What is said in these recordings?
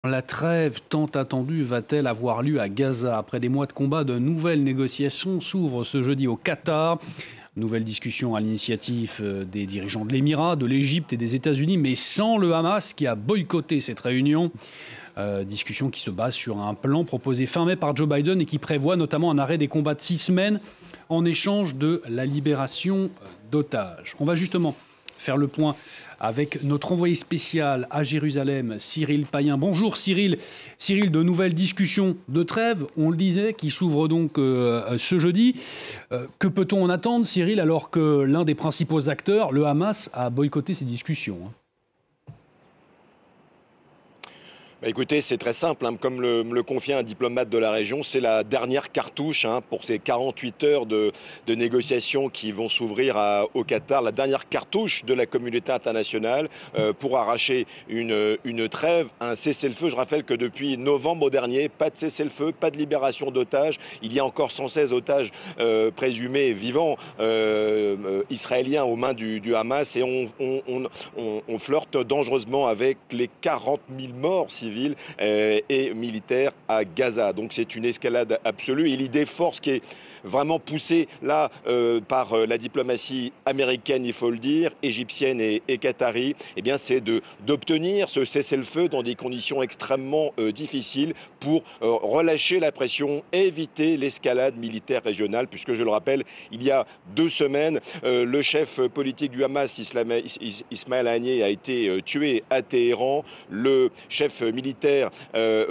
La trêve tant attendue va-t-elle avoir lieu à Gaza? Après des mois de combat, de nouvelles négociations s'ouvrent ce jeudi au Qatar. Nouvelle discussion à l'initiative des dirigeants de l'Émirat, de l'Égypte et des États-Unis, mais sans le Hamas qui a boycotté cette réunion. Discussion qui se base sur un plan proposé fin mai par Joe Biden et qui prévoit notamment un arrêt des combats de 6 semaines en échange de la libération d'otages. On va justement faire le point avec notre envoyé spécial à Jérusalem, Cyril Payen. Bonjour Cyril. Cyril, de nouvelles discussions de trêve, on le disait, qui s'ouvrent donc ce jeudi. Que peut-on en attendre, Cyril, alors que l'un des principaux acteurs, le Hamas, a boycotté ces discussions? Écoutez, c'est très simple, comme me le confie un diplomate de la région, c'est la dernière cartouche pour ces 48 heures de négociations qui vont s'ouvrir au Qatar, la dernière cartouche de la communauté internationale pour arracher une trêve, un cessez-le-feu. Je rappelle que depuis novembre dernier, pas de cessez-le-feu, pas de libération d'otages. Il y a encore 116 otages présumés vivants israéliens aux mains du Hamas et on flirte dangereusement avec les 40 000 morts civils et militaires à Gaza. Donc c'est une escalade absolue et l'idée force qui est vraiment poussée là par la diplomatie américaine, il faut le dire, égyptienne et qatari, eh bien c'est d'obtenir ce cessez-le-feu dans des conditions extrêmement difficiles pour relâcher la pression, éviter l'escalade militaire régionale, puisque je le rappelle, il y a 2 semaines, le chef politique du Hamas, Ismaël Haniyeh, a été tué à Téhéran. Le chef militaire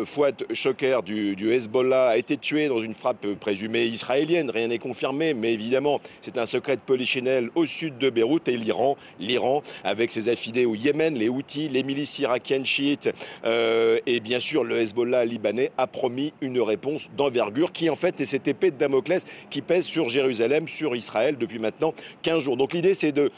Fouad Choker du Hezbollah a été tué dans une frappe présumée israélienne. Rien n'est confirmé, mais évidemment, c'est un secret de polichinelle au sud de Beyrouth. Et l'Iran, avec ses affidés au Yémen, les Houthis, les milices irakiennes chiites et bien sûr le Hezbollah libanais a promis une réponse d'envergure qui en fait est cette épée de Damoclès qui pèse sur Jérusalem, sur Israël depuis maintenant 15 jours. Donc l'idée c'est de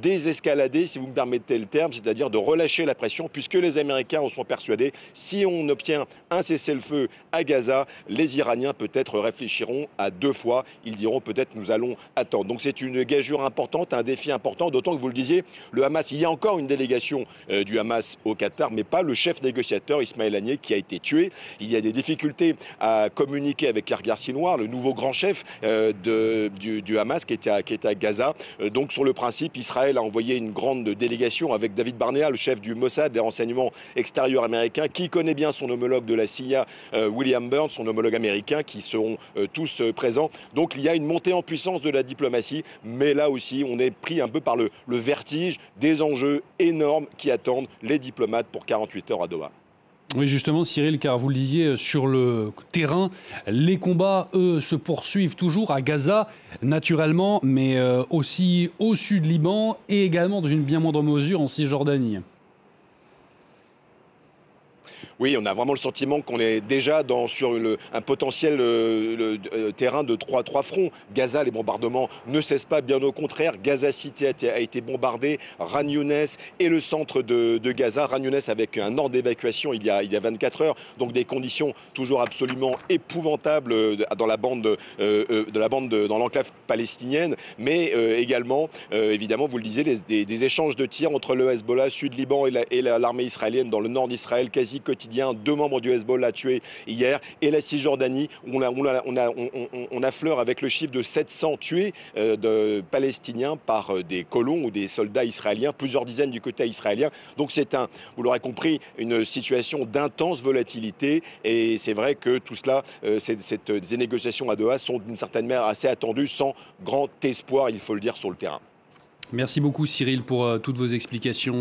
désescalader, si vous me permettez le terme, c'est-à-dire de relâcher la pression, puisque les Américains en sont persuadés. Si on obtient un cessez-le-feu à Gaza, les Iraniens peut-être réfléchiront à 2 fois. Ils diront peut-être nous allons attendre. Donc c'est une gageure importante, un défi important, d'autant que vous le disiez, le Hamas, il y a encore une délégation du Hamas au Qatar, mais pas le chef négociateur Ismaël Haniyeh qui a été tué. Il y a des difficultés à communiquer avec Yahya Sinwar, le nouveau grand chef du Hamas qui était à Gaza. Donc sur le principe, Israël a envoyé une grande délégation avec David Barnea, le chef du Mossad, des renseignements extérieurs américains, qui connaît bien son homologue de la CIA, William Burns, son homologue américain, qui seront tous présents. Donc il y a une montée en puissance de la diplomatie, mais là aussi, on est pris un peu par le vertige des enjeux énormes qui attendent les diplomates pour 48 heures à Doha. Oui, justement, Cyril, car vous le disiez, sur le terrain, les combats, eux, se poursuivent toujours à Gaza, naturellement, mais aussi au sud Liban et également, dans une bien moindre mesure, en Cisjordanie. Oui, on a vraiment le sentiment qu'on est déjà sur un potentiel terrain de trois fronts. Gaza, les bombardements ne cessent pas, bien au contraire. Gaza City a été bombardée, Khan Younes et le centre de Gaza. Khan Younes avec un ordre d'évacuation il y a 24 heures, donc des conditions toujours absolument épouvantables dans la bande, dans l'enclave palestinienne, mais également, évidemment, vous le disiez, des échanges de tirs entre le Hezbollah, Sud-Liban et l'armée israélienne dans le nord d'Israël, quasi quotidien. 2 membres du Hezbollah tués hier, et la Cisjordanie, on affleure avec le chiffre de 700 tués de Palestiniens par des colons ou des soldats israéliens, plusieurs dizaines du côté israélien. Donc c'est vous l'aurez compris, une situation d'intense volatilité, et c'est vrai que tout cela, ces négociations à Doha sont d'une certaine manière assez attendues, sans grand espoir, il faut le dire, sur le terrain. Merci beaucoup Cyril pour toutes vos explications.